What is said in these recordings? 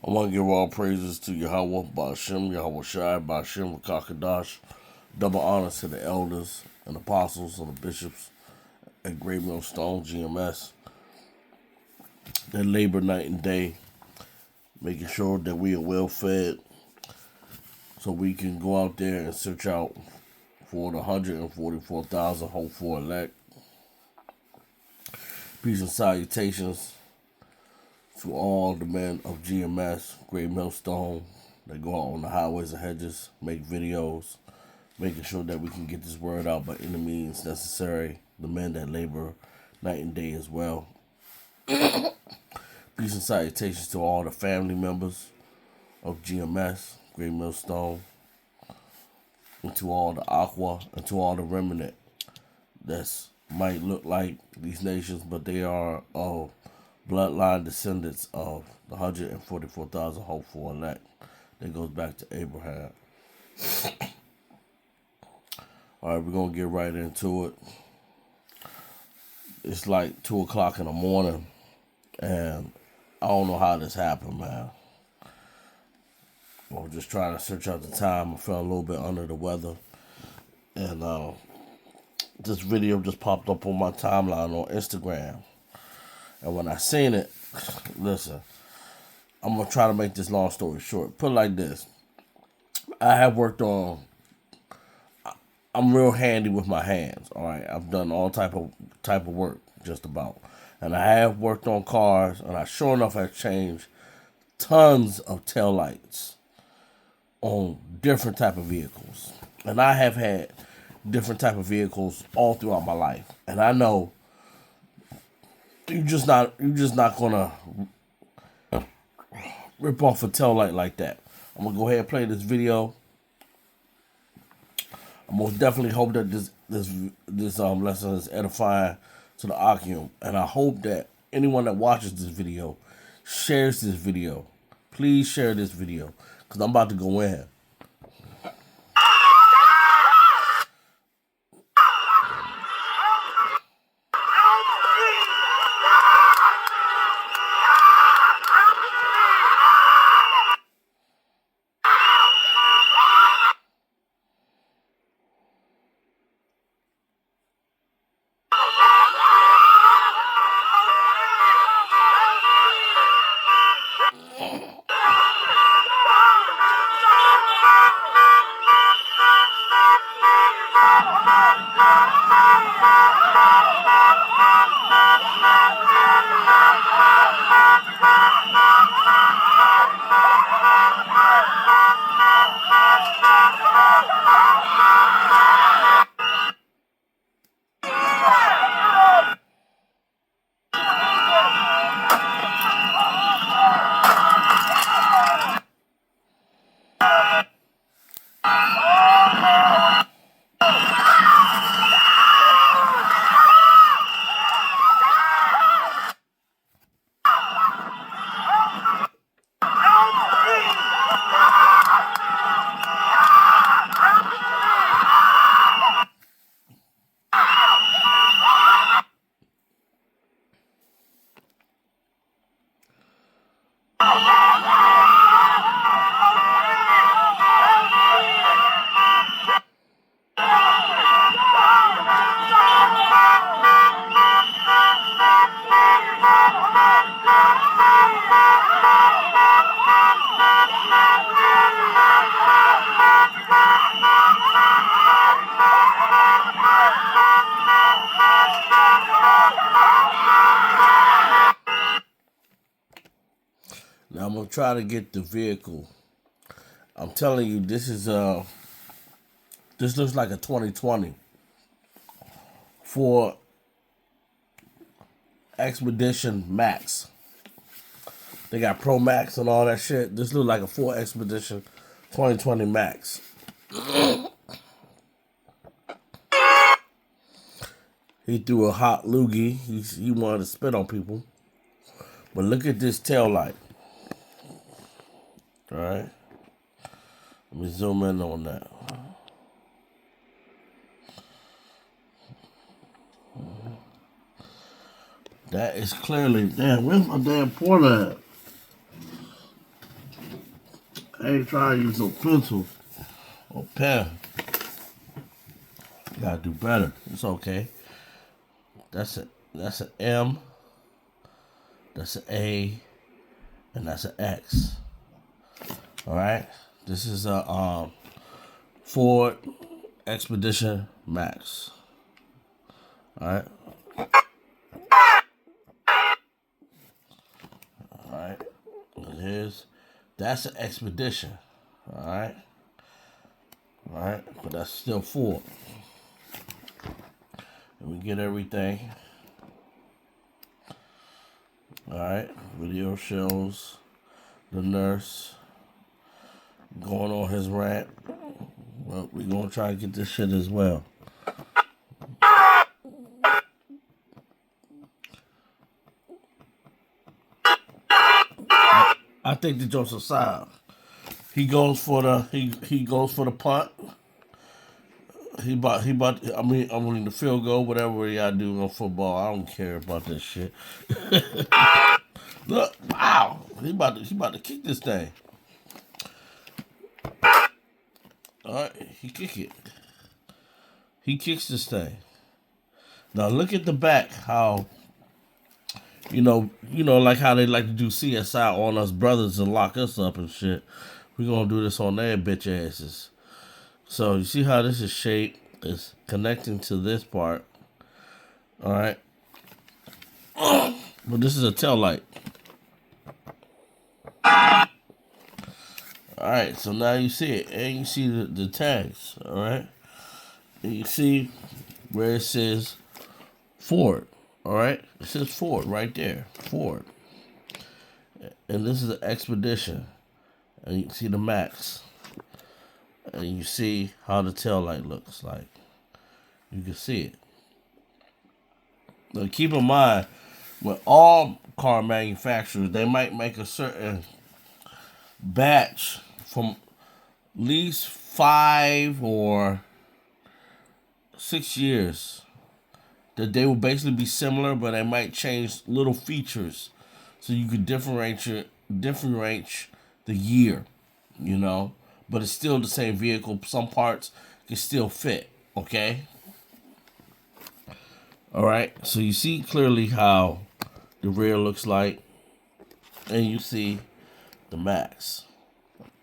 I want to give all praises to Yahweh, Ba'ashem, Yahweh Shai, Ba'ashem, Kakadash. Double honors to the elders and apostles and the bishops at Great Millstone, GMS. They labor night and day, making sure that we are well fed so we can go out there and search out for the 144,000 hopeful elect. Peace and salutations to all the men of GMS, Great Millstone, that go out on the highways and hedges, make videos, making sure that we can get this word out by any means necessary. The men that labor night and day as well. Peace and salutations to all the family members of GMS, Great Millstone, and to all the Aqua, and to all the remnant that's might look like these nations, but they are bloodline descendants of the 144,000 hopeful elect that goes back to Abraham. All right, we're going to get right into it. It's like 2 o'clock in the morning, and I don't know how this happened, man. I was just trying to search out the time. I felt a little bit under the weather, and this video just popped up on my timeline on Instagram. And when I seen it, listen, I'm going to try to make this long story short. Put it like this. I have worked on, I'm real handy with my hands, all right? I've done all type of work, just about. And I have worked on cars, and I sure enough have changed tons of tail lights on different type of vehicles. And I have had different type of vehicles all throughout my life. And I know you're just not gonna rip off a tail light like that. I'm gonna go ahead and play this video. I most definitely hope that this lesson is edifying to the Akim, and I hope that anyone that watches this video shares this video. Please share this video, because I'm about to go in. Now I'm gonna try to get the vehicle. I'm telling you, this looks like a 2020 for Expedition Max. They got Pro Max and all that shit. This looks like a Ford Expedition 2020 Max. He threw a hot loogie. He wanted to spit on people. But look at this tail light. All right. Let me zoom in on that. That is clearly, damn, where's my damn pointer at? I ain't trying to use no pencil or pen. Gotta do better. It's okay. That's an M. That's an A, and that's an X. All right. This is a Ford Expedition Max. All right. All right. That's an Expedition. All right. All right. But that's still Ford. And we get everything. All right. Video shows the nurse going on his rant. Well, we're going to try to get this shit as well. I think the Joseph Side. He goes for the punt. I mean the field goal, whatever y'all do on football. I don't care about this shit. Look, wow. He about to kick this thing. Alright, he kick it. He kicks this thing. Now look at the back, how you know, like how they like to do CSI on us brothers and lock us up and shit. We're gonna do this on their bitch asses. So you see how this is shaped? It's connecting to this part. Alright. But this is a tail light. Alright, so now you see it. And you see the tags. Alright. And you see where it says Ford. Alright? It says Ford right there. Ford. And this is an Expedition. And you see the Max. And you see how the tail light looks like. You can see it. Now keep in mind, with all car manufacturers, they might make a certain batch from at least 5 or 6 years that they will basically be similar, but they might change little features so you could differentiate the year, you know. But it's still the same vehicle. Some parts can still fit, okay? All right, so you see clearly how the rear looks like, and you see the Max.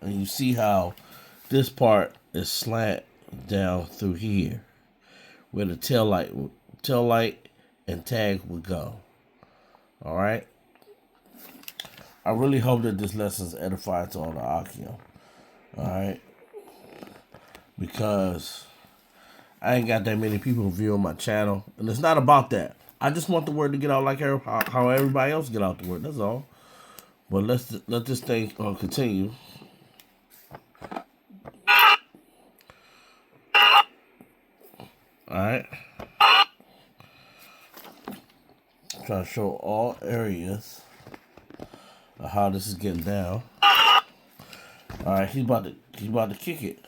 And you see how this part is slant down through here, where the tail light and tag would go. All right? I really hope that this lesson is edifying to all the Akio. All right? Because I ain't got that many people viewing my channel. And it's not about that. I just want the word to get out like how everybody else get out the word. That's all. But let this thing continue. Alright. Trying to show all areas of how this is getting down. Alright, he's about to kick it.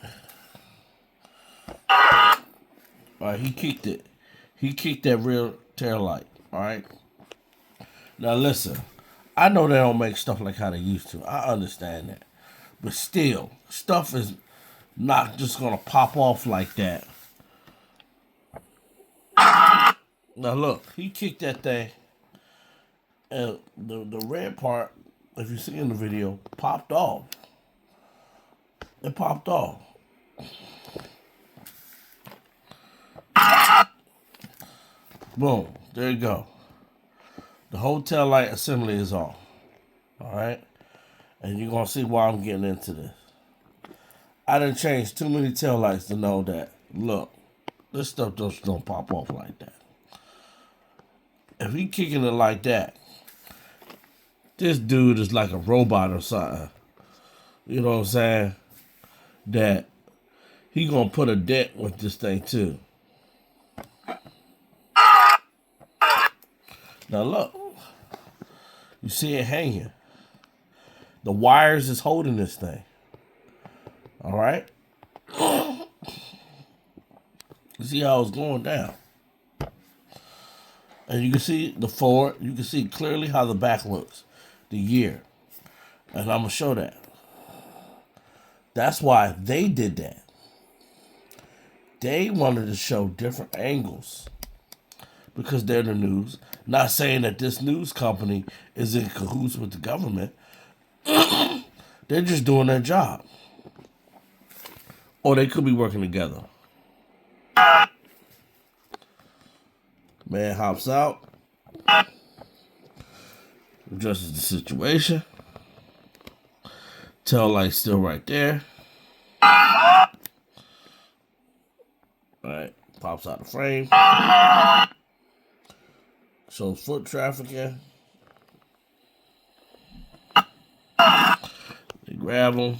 Alright, he kicked it. He kicked that rear tail light. Alright. Now listen, I know they don't make stuff like how they used to. I understand that. But still, stuff is not just gonna pop off like that. Now look, he kicked that thing, and the red part, if you see in the video, popped off. It popped off. Boom, there you go. The whole tail light assembly is off. Alright? And you're gonna see why I'm getting into this. I done changed too many tail lights to know that, look, this stuff just don't pop off like that. If he kicking it like that, this dude is like a robot or something. You know what I'm saying? That he gonna put a dent with this thing too. Now look, you see it hanging. The wires is holding this thing. All right. You see how it's going down. And you can see the forward. You can see clearly how the back looks. The year. And I'm going to show that. That's why they did that. They wanted to show different angles because they're the news. Not saying that this news company is in cahoots with the government. They're just doing their job. Or they could be working together. Man hops out, addresses the situation. Tail light still right there. Alright, pops out of frame. Shows foot trafficking. They grab him.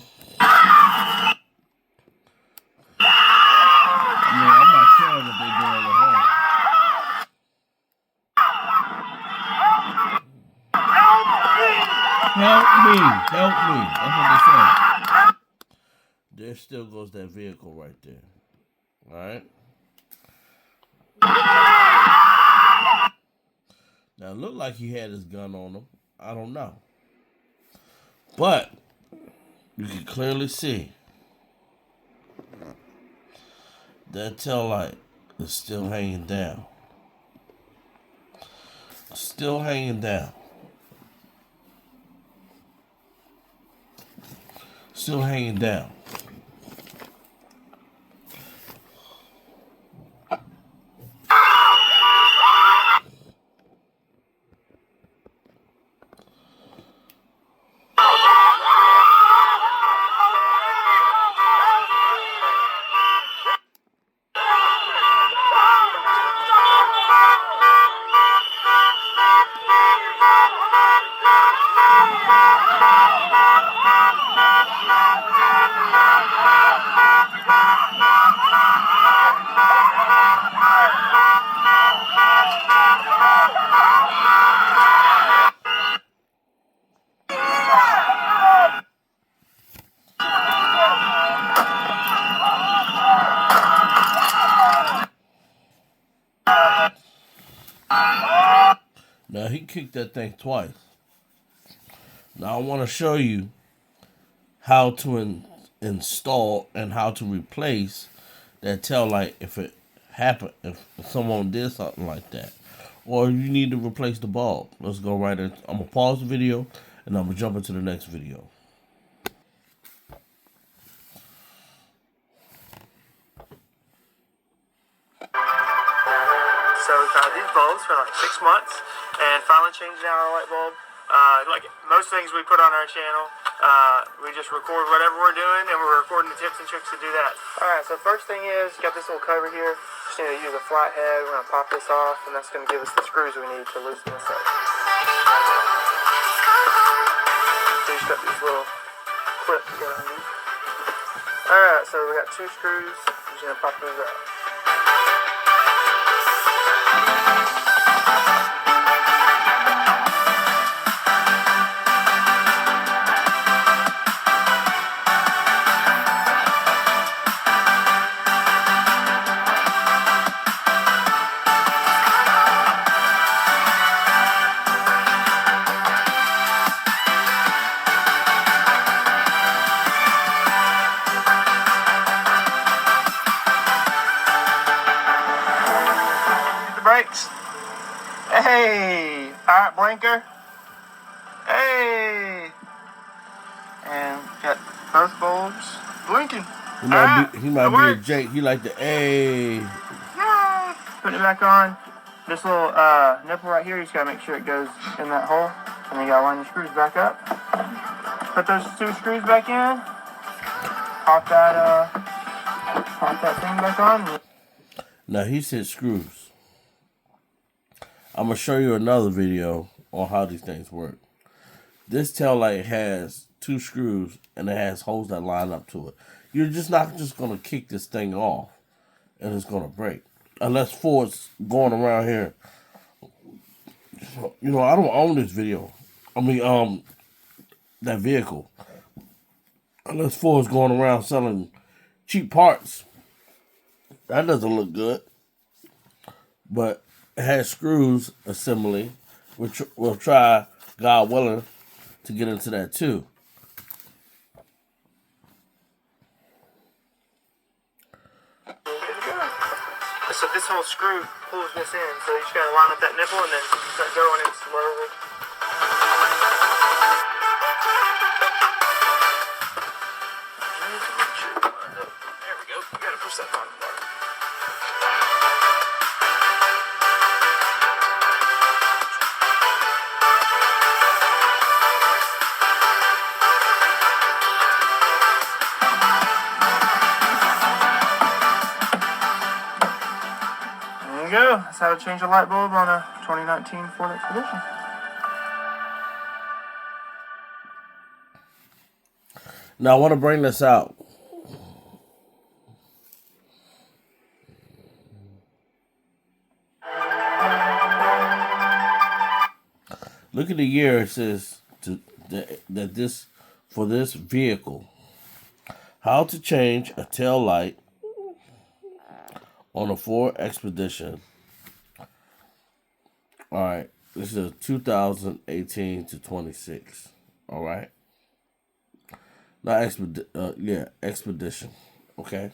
I'm not sure what they're doing with her. Help me. That's what they say. There still goes that vehicle right there. Alright? Now, it looked like he had his gun on him. I don't know. But, you can clearly see that tail light is still hanging down. Still hanging down. Still hanging down. Now, he kicked that thing twice. Now, I want to show you how to install and how to replace that tail light if it happened, if someone did something like that. Or you need to replace the bulb. Let's go right in. I'm going to pause the video and I'm going to jump into the next video. So we've had these bulbs for like 6 months and finally changed out our light bulb. Like most things we put on our channel, we just record whatever we're doing and we're recording the tips and tricks to do that. Alright, so first thing is, got this little cover here. Just need to use a flathead. We're going to pop this off and that's going to give us the screws we need to loosen this up. So you just got these little clips going underneath. Alright, so we got 2 screws. I'm just going to pop those out. Brakes. Hey, alright, blinker. Hey, and got both bulbs blinking. He might be a Jake. He like the A. Putting it back on. This little nipple right here, you just gotta make sure it goes in that hole, and then you gotta line the screws back up. Put those 2 screws back in. Pop that thing back on. Now he said screws. I'm going to show you another video on how these things work. This tail light has 2 screws and it has holes that line up to it. You're just not just going to kick this thing off and it's going to break. Unless Ford's going around here. You know, I don't own this video. That vehicle. Unless Ford's going around selling cheap parts. That doesn't look good. But it has screws assembly, which we'll try, God willing, to get into that too. So this whole screw pulls this in. So you just gotta line up that nipple and then start going in slowly. There we go. You gotta push that bottom part. There you go. That's how to change a light bulb on a 2019 Ford Expedition. Now I want to bring this out. Look at the year it says that this for this vehicle. How to change a tail light on a Ford Expedition. All right, this is 2018 to 26. All right, not Expedition. Okay.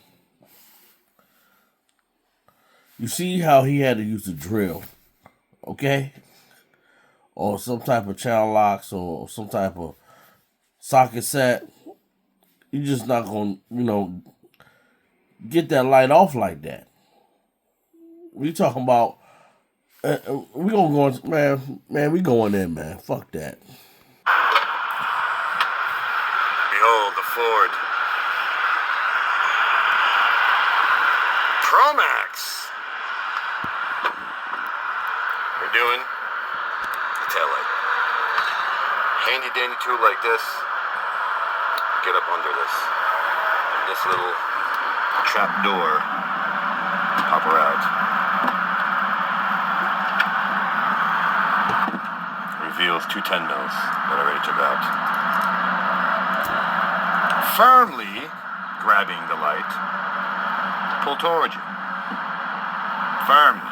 You see how he had to use the drill, okay, or some type of channel locks or some type of socket set. You're just not gonna, get that light off like that. We talking about we gonna go in, man. We going in, man. Fuck that. Behold the Ford Pro-Max. We're doing the taillight. Handy dandy tool like this. Get up under this. And this little trap door. Pop her out. Reveals 2 10 mils that I already took out. Firmly grabbing the light. Pull towards you. Firmly.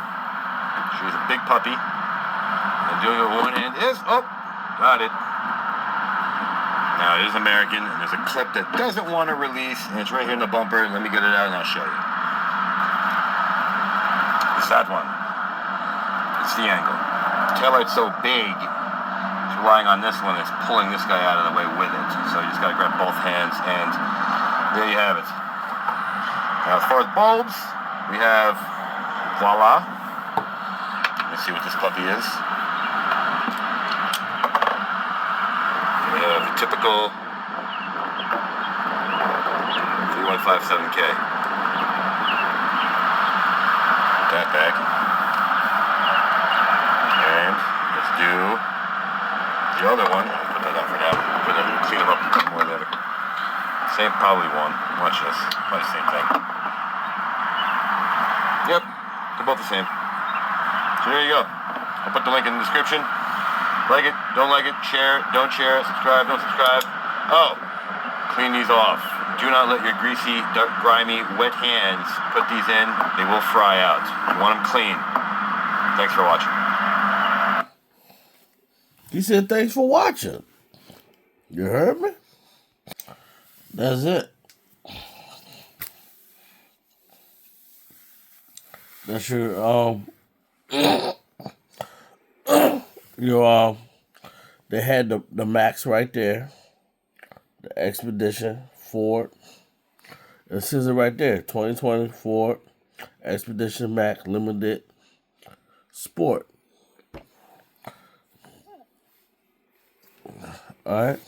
She's a big puppy. And doing it with one hand is, got it. Now it is American, and there's a clip that doesn't want to release, and it's right here in the bumper. Let me get it out and I'll show you. It's that one. It's the angle. The taillight's so big, it's relying on this one that's pulling this guy out of the way with it. So you just gotta grab both hands, and there you have it. Now as far as bulbs, we have, voila. Let's see what this puppy is. We have the typical 3157K. That back. And let's do the other one. I'll put that on for now. Put that, clean them up more later. Same probably one. Watch this. Probably the same thing. Yep, they're both the same. So there you go. I'll put the link in the description. Like it, don't like it, share it, don't share it, subscribe, don't subscribe. Oh, clean these off. Do not let your greasy, dark, grimy, wet hands put these in. They will fry out. You want them clean. Thanks for watching. He said thanks for watching. You heard me? That's it. That's your they had the Max right there, the Expedition Ford. It says it right there, 2020 Ford Expedition Max Limited Sport. All right,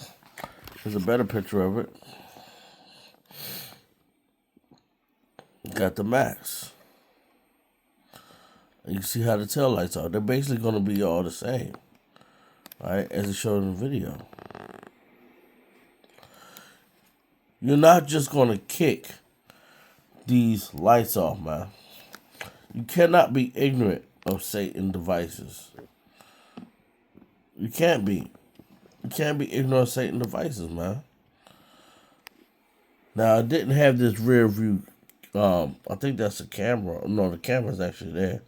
here's a better picture of it. Got the Max. And you can see how the tail lights are. They're basically going to be all the same, right, as it showed in the video. You're not just going to kick these lights off, man. You cannot be ignorant of Satan devices. You can't be. You can't be ignorant of Satan devices, man. Now, I didn't have this rear view. I think that's a camera. No, the camera's actually there.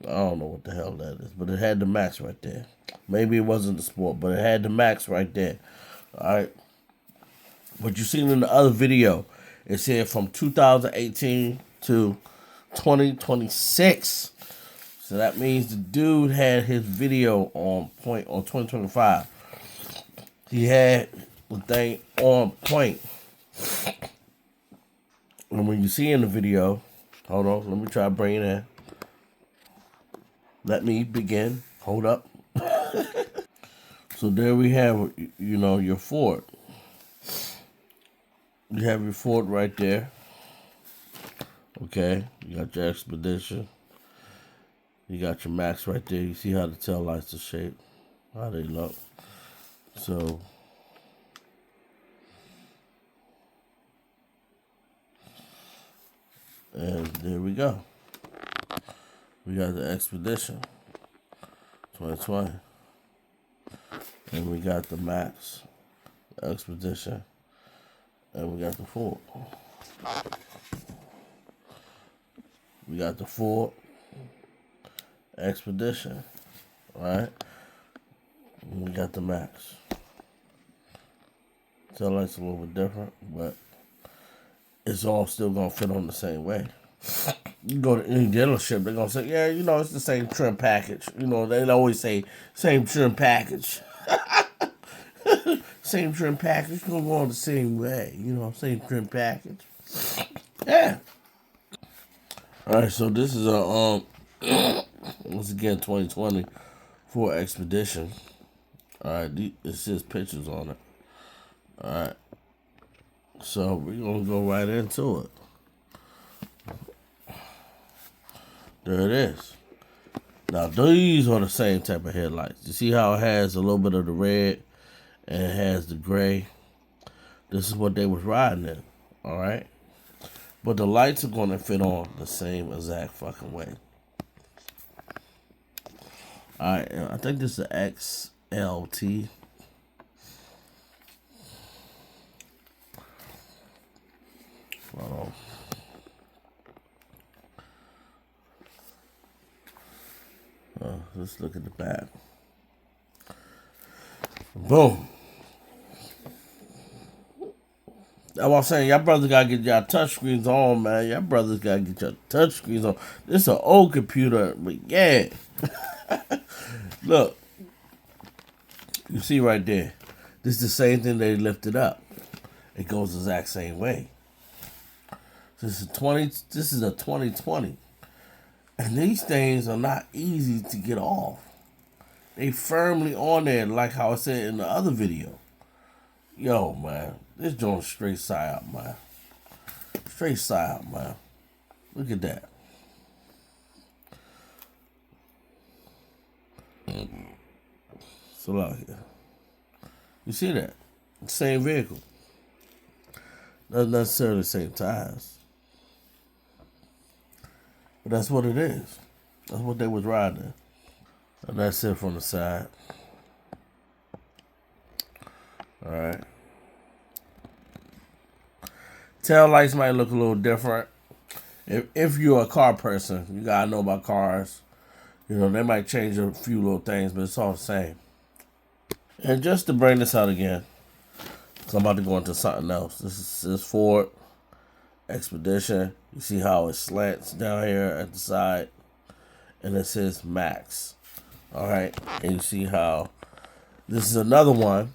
I don't know what the hell that is, but it had the Max right there. Maybe it wasn't the Sport, but it had the Max right there. All right. But you seen in the other video, it said from 2018 to 2026. So that means the dude had his video on point on 2025. He had the thing on point. And when you see in the video, hold on, let me try to bring it in. Let me begin. Hold up. So there we have, your Ford. You have your Ford right there. Okay, you got your Expedition. You got your Max right there. You see how the tail lights are shaped, how they look. So, and there we go. We got the Expedition 2020. And we got the Max, the Expedition, and we got the Ford. We got the Ford Expedition, right? And we got the Max. Tail lights a little bit different, but it's all still gonna fit on the same way. You go to any dealership, they're gonna say, yeah, it's the same trim package. They always say same trim package. Same trim package, gonna go on the same way, same trim package. Yeah. Alright, so this is a once again 2020 Ford Expedition. Alright, it says pictures on it. Alright. So we're gonna go right into it. There it is. Now these are the same type of headlights. You see how it has a little bit of the red and it has the gray. This is what they was riding in. Alright. But the lights are gonna fit on the same exact fucking way. Alright, I think this is the XLT. Let's look at the back. Boom. That's what I'm saying. Y'all brothers gotta get y'all touchscreens on, man. Y'all brothers gotta get your touchscreens on. This is an old computer, but yeah. Look. You see right there. This is the same thing they lifted up. It goes the exact same way. This is a 2020. And these things are not easy to get off. They firmly on there, like how I said in the other video. Yo, man, this joint's straight side up, man. Straight side up, man. Look at that. So look here. You see that? Same vehicle. Not necessarily the same tires. But that's what it is. That's what they was riding. And that's it from the side. Alright. Tail lights might look a little different. If you're a car person, you gotta know about cars. They might change a few little things, but it's all the same. And just to bring this out again, because I'm about to go into something else. This is Ford Expedition. You see how it slants down here at the side, and it says Max. All right, and you see how this is another one,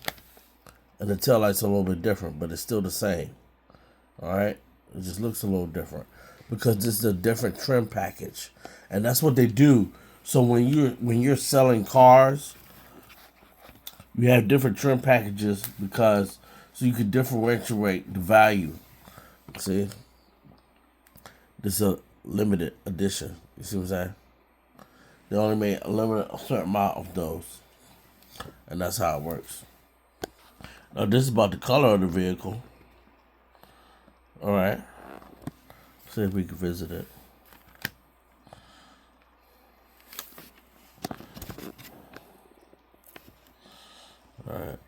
and the tail light's a little bit different, but it's still the same. All right, it just looks a little different because this is a different trim package, and that's what they do. So when you're selling cars, you have different trim packages because so you can differentiate the value. See, this is a limited edition. You see what I'm saying? They only made a certain amount of those, and that's how it works. Now this is about the color of the vehicle. All right, see if we can visit it. All right.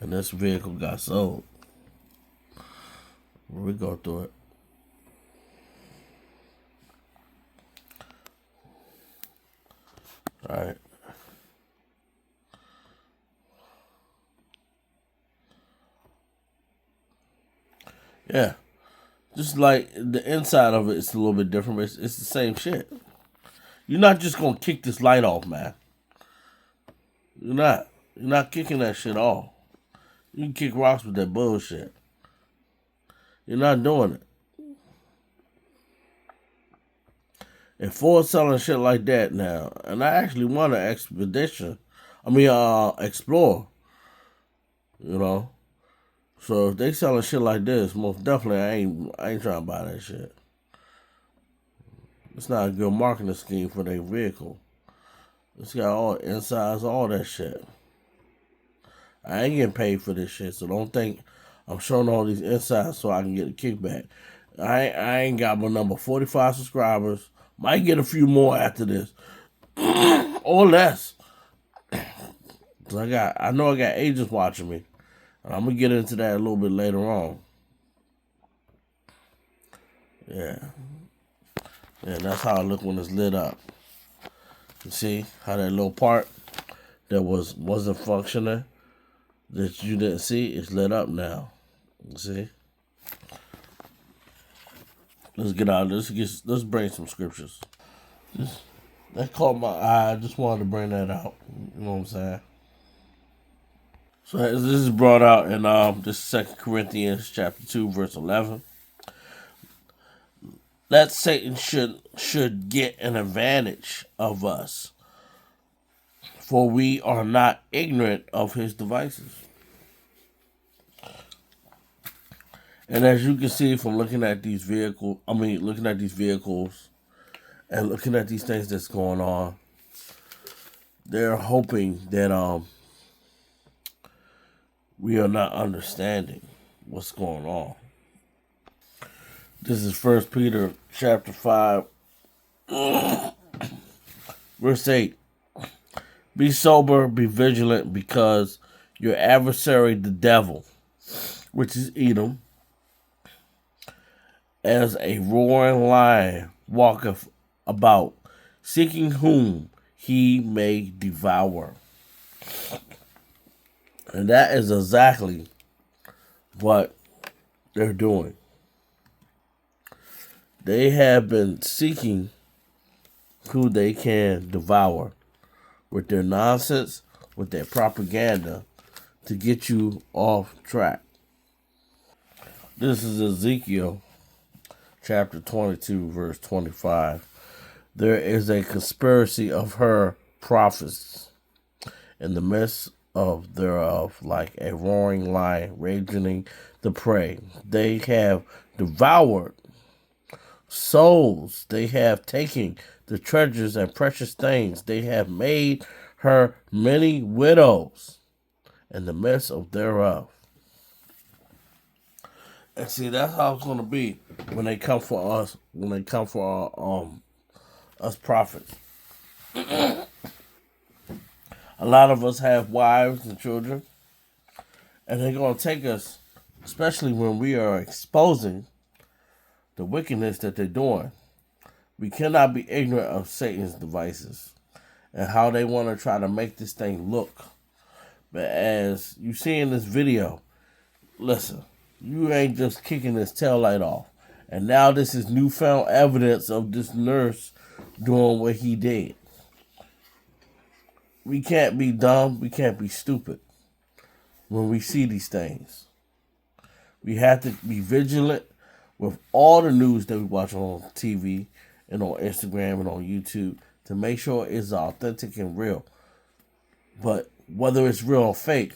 And this vehicle got sold. We go through it. All right. Yeah. Just like the inside of it, it's a little bit different, but it's the same shit. You're not just gonna kick this light off, man. You're not. You're not kicking that shit off. You can kick rocks with that bullshit. You're not doing it. And Ford selling shit like that now, and I actually want an expedition. Explore. You know. So if they selling shit like this, most definitely I ain't trying to buy that shit. It's not a good marketing scheme for their vehicle. It's got all insides, all that shit. I ain't getting paid for this shit, so don't think I'm showing all these insides so I can get a kickback. I ain't got my number 45 subscribers. Might get a few more after this. Or less. So I know I got agents watching me. And I'm gonna get into that a little bit later on. Yeah. Yeah, that's how I look when it's lit up. You see how that little part that wasn't functioning that you didn't see is lit up now. You see? Let's get out of this. Let's bring some scriptures. That caught my eye. I just wanted to bring that out. You know what I'm saying? So this is brought out in this 2 Corinthians chapter 2, verse 11. That Satan should get an advantage of us, for we are not ignorant of his devices. And as you can see from looking at these vehicles and looking at these things that's going on, they're hoping that we are not understanding what's going on. This is 1 Peter chapter 5, verse 8. Be sober, be vigilant, because your adversary, the devil, which is Edom, as a roaring lion, walketh about, seeking whom he may devour. And that is exactly what they're doing. They have been seeking who they can devour with their nonsense, with their propaganda, to get you off track. This is Ezekiel chapter 22, verse 25. There is a conspiracy of her prophets in the midst of thereof, like a roaring lion raging the prey. They have devoured souls. They have taken the treasures and precious things. They have made her many widows in the midst of thereof. And see, that's how it's going to be when they come for us, when they come for us prophets. A lot of us have wives and children, and they're going to take us, especially when we are exposing the wickedness that they're doing. We cannot be ignorant of Satan's devices and how they want to try to make this thing look. But as you see in this video, listen, you ain't just kicking this taillight off. And now this is newfound evidence of this nurse doing what he did. We can't be dumb. We can't be stupid when we see these things. We have to be vigilant with all the news that we watch on TV and on Instagram and on YouTube to make sure it's authentic and real. But whether it's real or fake,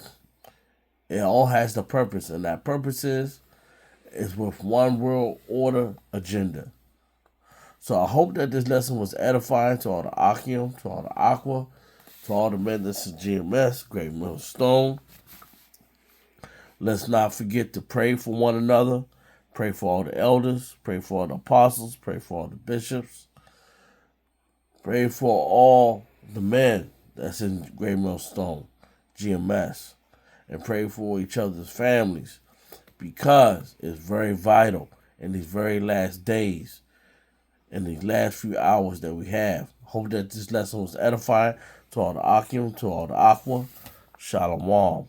it all has the purpose. And that purpose is with one world order agenda. So I hope that this lesson was edifying to all the Akim, to all the Aqua, to all the men that's in GMS, Great Millstone. Let's not forget to pray for one another. Pray for all the elders. Pray for all the apostles. Pray for all the bishops. Pray for all the men that's in Great Millstone, GMS. And pray for each other's families, because it's very vital in these very last days, in these last few hours that we have. Hope that this lesson was edifying to all the Akim, to all the Aqua. Shalom.